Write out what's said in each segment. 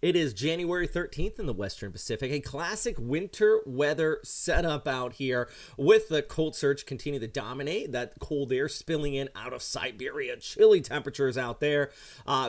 It is January 13th in the Western Pacific, a classic winter weather setup out here with the cold surge continuing to dominate, that cold air spilling in out of Siberia, chilly temperatures out there.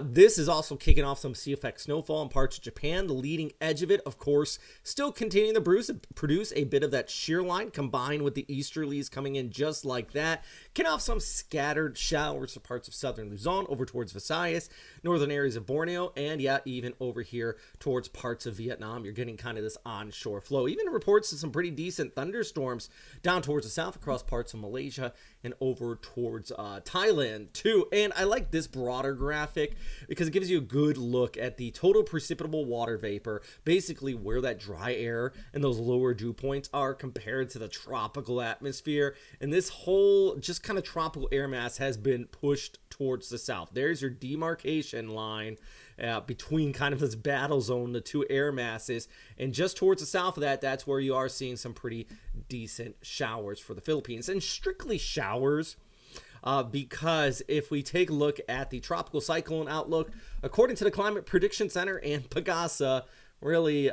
This is also kicking off some sea effect snowfall in parts of Japan. The leading edge of it, of course, still continuing to produce a bit of that shear line combined with the easterlies coming in just like that. Kicking off some scattered showers for parts of southern Luzon over towards Visayas, northern areas of Borneo, and yeah, even over here towards parts of Vietnam. You're getting kind of this onshore flow. Even reports of some pretty decent thunderstorms down towards the south across parts of Malaysia and over towards Thailand too. And I like this broader graphic because it gives you a good look at the total precipitable water vapor, basically where that dry air and those lower dew points are compared to the tropical atmosphere. And this whole just kind of tropical air mass has been pushed towards the south. There's your demarcation line between kind of this battle zone, the two air masses, and just towards the south of that, that's where you are seeing some pretty decent showers for the Philippines. And strictly showers, because if we take a look at the tropical cyclone outlook, according to the Climate Prediction Center and Pagasa, really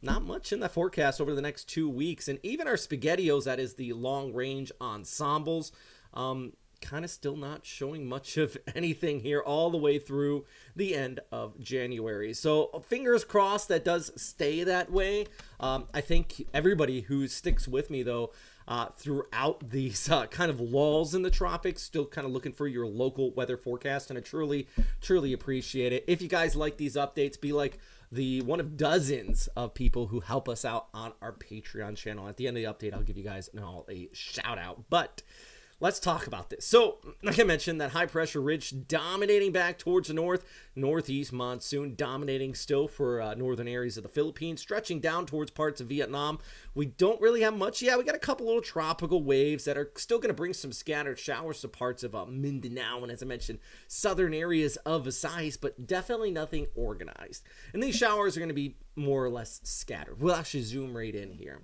not much in the forecast over the next 2 weeks. And even our SpaghettiOs, that is the long range ensembles, kind of still not showing much of anything here all the way through the end of January. So fingers crossed that does stay that way. I think everybody who sticks with me, though, throughout these kind of lulls in the tropics, still kind of looking for your local weather forecast, and I truly appreciate it. If you guys like these updates, be like the one of dozens of people who help us out on our Patreon channel. At the end of the update, I'll give you guys all a shout out. But let's talk about this. So, like I mentioned, that high pressure ridge dominating back towards the north, northeast monsoon dominating still for northern areas of the Philippines, stretching down towards parts of Vietnam. We don't really have much. Yeah, we got a couple little tropical waves that are still going to bring some scattered showers to parts of Mindanao and, as I mentioned, southern areas of Visayas, but definitely nothing organized. And these showers are going to be more or less scattered. We'll actually zoom right in here,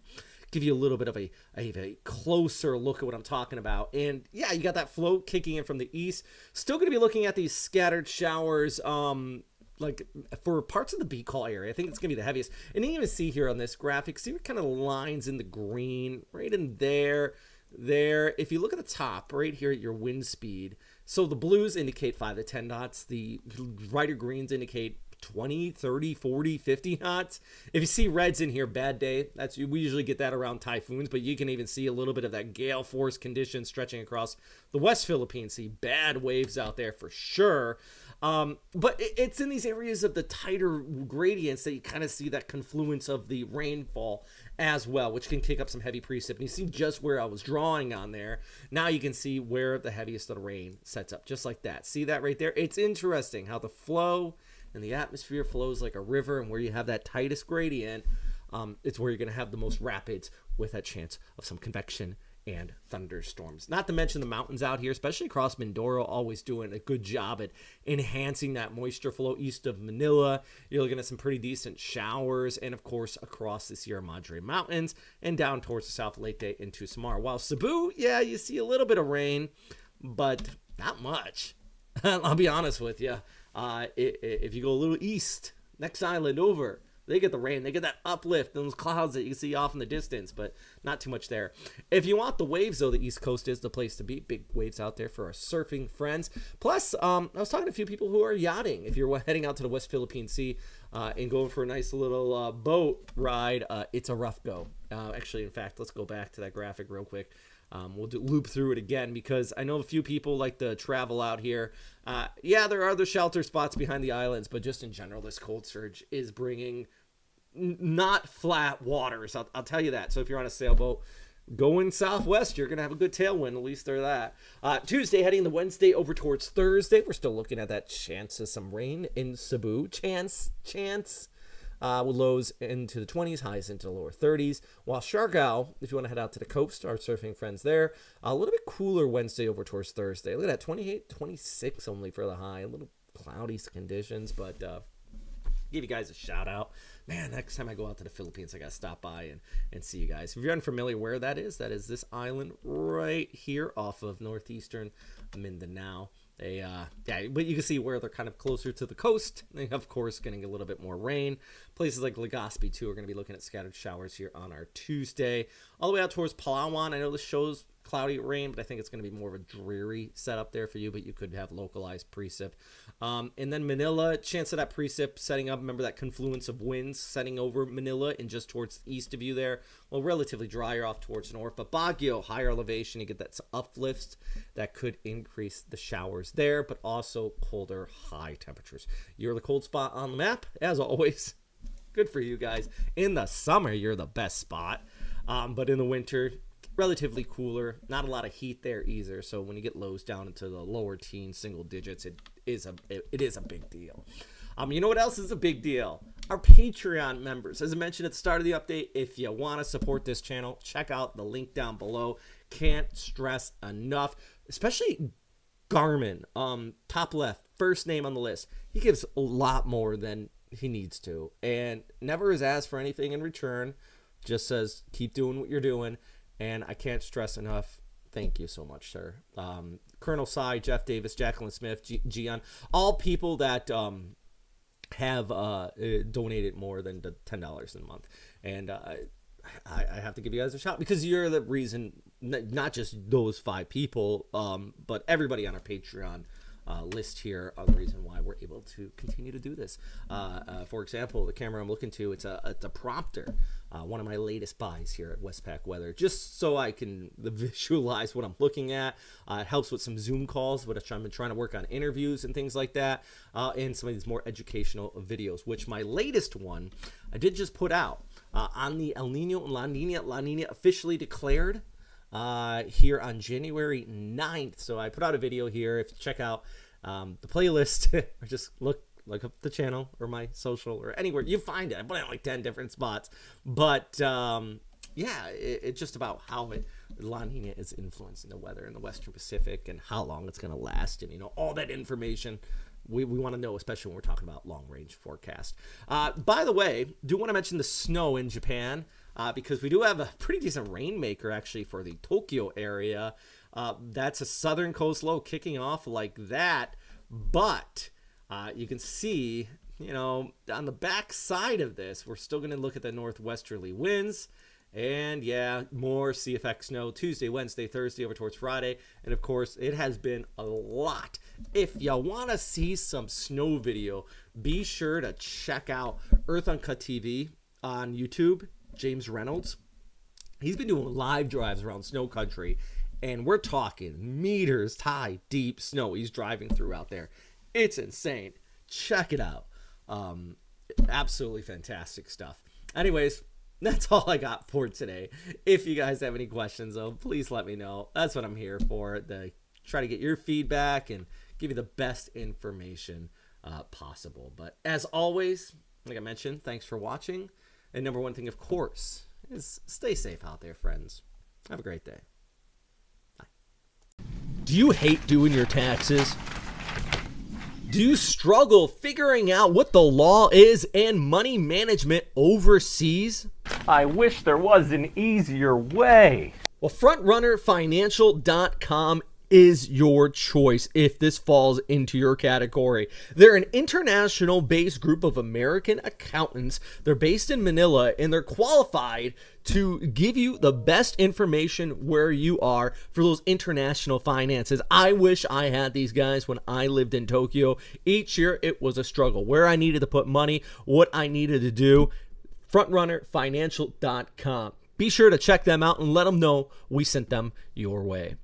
give you a little bit of a closer look at what I'm talking about. And yeah, you got that flow kicking in from the east. Still going to be looking at these scattered showers like for parts of the Bicol area. I think it's going to be the heaviest. And you can even see here on this graphic, see what kind of lines in the green right in there. If you look at the top right here at your wind speed, so the blues indicate 5 to 10 knots, the lighter greens indicate 20, 30, 40, 50 knots. If you see reds in here, bad day. We usually get that around typhoons, but you can even see a little bit of that gale force condition stretching across the West Philippines. See bad waves out there for sure. But it's in these areas of the tighter gradients that you kind of see that confluence of the rainfall as well, which can kick up some heavy precip. And you see just where I was drawing on there. Now you can see where the heaviest of the rain sets up, just like that. See that right there? It's interesting how the flow and the atmosphere flows like a river, and where you have that tightest gradient, it's where you're going to have the most rapids with a chance of some convection and thunderstorms. Not to mention the mountains out here, especially across Mindoro, always doing a good job at enhancing that moisture flow east of Manila. You're looking at some pretty decent showers, and of course across the Sierra Madre Mountains and down towards the South Leyte into Samar. While Cebu, yeah, you see a little bit of rain, but not much. I'll be honest with you. If you go a little east, next island over, they get the rain. They get that uplift, those clouds that you can see off in the distance, but not too much there. If you want the waves, though, the East Coast is the place to be. Big waves out there for our surfing friends. Plus, I was talking to a few people who are yachting. If you're heading out to the West Philippine Sea and going for a nice little boat ride, it's a rough go. Actually, in fact, let's go back to that graphic real quick. We'll loop through it again because I know a few people like to travel out here. Yeah, there are other shelter spots behind the islands, but just in general, this cold surge is bringing not flat waters. I'll tell you that. So if you're on a sailboat going southwest, you're going to have a good tailwind. At least they're that. Tuesday heading to Wednesday over towards Thursday. We're still looking at that chance of some rain in Cebu. Chance. With lows into the 20s, highs into the lower 30s. While Siargao, if you want to head out to the coast, our surfing friends there, a little bit cooler Wednesday over towards Thursday. Look at that, 28, 26 only for the high. A little cloudy conditions, but give you guys a shout out. Man, next time I go out to the Philippines, I got to stop by and see you guys. If you're unfamiliar where that is this island right here off of northeastern Mindanao. Yeah, but you can see where they're kind of closer to the coast. They, of course, getting a little bit more rain. Places like Legazpi, too, are going to be looking at scattered showers here on our Tuesday. All the way out towards Palawan. I know this shows cloudy rain, but I think it's going to be more of a dreary setup there for you, but you could have localized precip. And then Manila, chance of that precip setting up. Remember that confluence of winds setting over Manila and just towards the east of you there. Well, relatively drier off towards north, but Baguio, higher elevation, you get that uplift that could increase the showers there, but also colder high temperatures. You're the cold spot on the map, as always. Good for you guys. In the summer, you're the best spot, but in the winter, relatively cooler. Not a lot of heat there either. So when you get lows down into the lower teens, single digits, it is a big deal. You know what else is a big deal? Our Patreon members. As I mentioned at the start of the update, if you want to support this channel, check out the link down below. Can't stress enough, especially Garmin, top left, first name on the list. He gives a lot more than he needs to, and never has asked for anything in return. Just says keep doing what you're doing, and I can't stress enough. Thank you so much, sir. Colonel Cy, Jeff Davis, Jacqueline Smith, Gian, all people that have donated more than the $10 a month, and I have to give you guys a shout because you're the reason. Not just those 5 people, but everybody on our Patreon list here are the reason why we're able to continue to do this. For example, the camera I'm looking to, it's a prompter, one of my latest buys here at WestPacWx, just so I can visualize what I'm looking at. It helps with some Zoom calls, which I've been trying to work on interviews and things like that, and some of these more educational videos, which my latest one I did just put out on the El Nino and La Nina officially declared here on January 9th. So I put out a video here. If you check out the playlist or just look up the channel or my social or anywhere, you find it. I put it in like 10 different spots. But yeah, it's just about how La Nina is influencing the weather in the Western Pacific and how long it's going to last, and all that information we want to know, especially when we're talking about long-range forecast. By the way, do want to mention the snow in Japan, because we do have a pretty decent rainmaker actually for the Tokyo area. That's a southern coast low kicking off like that, but you can see, on the back side of this, we're still going to look at the northwesterly winds. And yeah, more CFX snow Tuesday, Wednesday, Thursday, over towards Friday. And of course, it has been a lot. If you want to see some snow video, be sure to check out Earth Uncut TV on YouTube. James Reynolds. He's been doing live drives around snow country, and we're talking meters high, deep snow he's driving through out there. It's insane. Check it out. Absolutely fantastic stuff. Anyways, that's all I got for today. If you guys have any questions, though, please let me know. That's what I'm here for, to try to get your feedback and give you the best information possible. But as always, like I mentioned, thanks for watching. And number one thing, of course, is stay safe out there, friends. Have a great day. Bye. Do you hate doing your taxes? Do you struggle figuring out what the law is and money management overseas? I wish there was an easier way. Well, FrontrunnerFinancial.com is your choice if this falls into your category. They're an international-based group of American accountants. They're based in Manila, and they're qualified to give you the best information where you are for those international finances. I wish I had these guys when I lived in Tokyo. Each year, it was a struggle. Where I needed to put money, what I needed to do. FrontrunnerFinancial.com. Be sure to check them out and let them know we sent them your way.